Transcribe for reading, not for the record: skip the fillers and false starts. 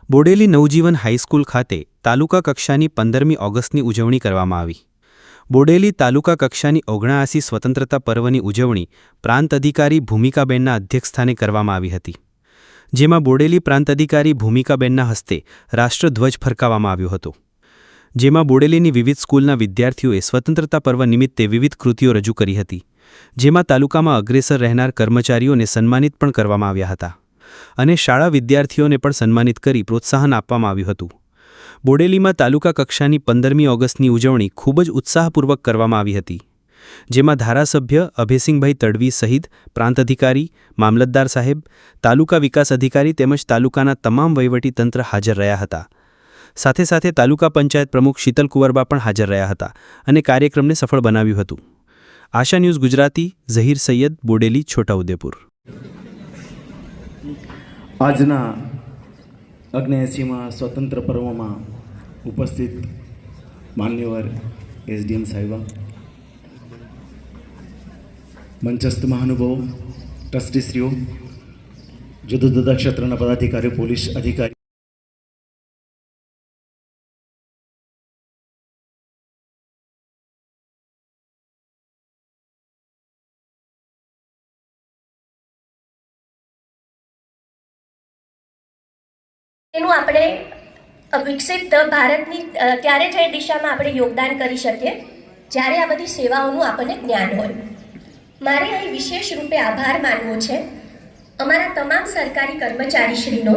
બોડેલી નવજીવન high school ખાતે તાલુકા કક્ષાની 15મી ઓગસ્ટની ઉજવણી કરવામાં આવી. બોડેલી તાલુકા કક્ષાની 79 સ્વતંત્રતા પર્વની ઉજવણી પ્રાંત અધિકારી ભૂમિકાબેનના અધ્યક્ષસ્થાને કરવામાં આવી હતી, જેમાં બોડેલી પ્રાંત અધિકારી ભૂમિકાબેનના હસ્તે રાષ્ટ્રધ્વજ ફરકાવવામાં આવ્યો હતો. જેમાં બોડેલીની વિવિધ સ્કૂલના વિદ્યાર્થીઓએ સ્વતંત્રતા પર્વ નિમિત્તે વિવિધ કૃતિઓ રજૂ કરી હતી, જેમાં તાલુકામાં અગ્રેસર રહેનાર કર્મચારીઓને સન્માનિત પણ કરવામાં આવ્યા હતા અને શાળા વિદ્યાર્થીઓને પણ સન્માનિત કરી પ્રોત્સાહન આપવામાં આવ્યું હતું. બોડેલીમાં તાલુકા કક્ષાની 15મી ઓગસ્ટની ઉજવણી ખૂબ જ ઉત્સાહપૂર્વક કરવામાં આવી હતી, જેમાં ધારાસભ્ય અભયસિંહભાઈ તડવી સહિત પ્રાંત અધિકારી, મામલતદાર સાહેબ, તાલુકા વિકાસ અધિકારી તેમજ તાલુકાના તમામ વહીવટીતંત્ર હાજર રહ્યા હતા. સાથે સાથે તાલુકા પંચાયત પ્રમુખ શીતલ કુંવરબા પણ હાજર રહ્યા હતા અને કાર્યક્રમને સફળ બનાવ્યું હતું. આશા ન્યૂઝ ગુજરાતી, ઝહીર સૈયદ, બોડેલી, છોટાઉદેપુર. આજના 79માં સ્વતંત્ર પર્વમાં ઉપસ્થિત માન્યવર એસડીએમ સાહેબા, મંચસ્થ મહાનુભાવો, ટ્રસ્ટીશ્રીઓ, જુદા જુદા ક્ષેત્રના પદાધિકારીઓ, પોલીસ અધિકારી, એનું આપણે વિકસિત ભારતની ત્યારે જ એ દિશામાં આપણે યોગદાન કરી શકીએ જ્યારે આ બધી સેવાઓનું આપણને જ્ઞાન હોય. મારે અહીં વિશેષ રૂપે આભાર માનવો છે અમારા તમામ સરકારી કર્મચારીશ્રીનો,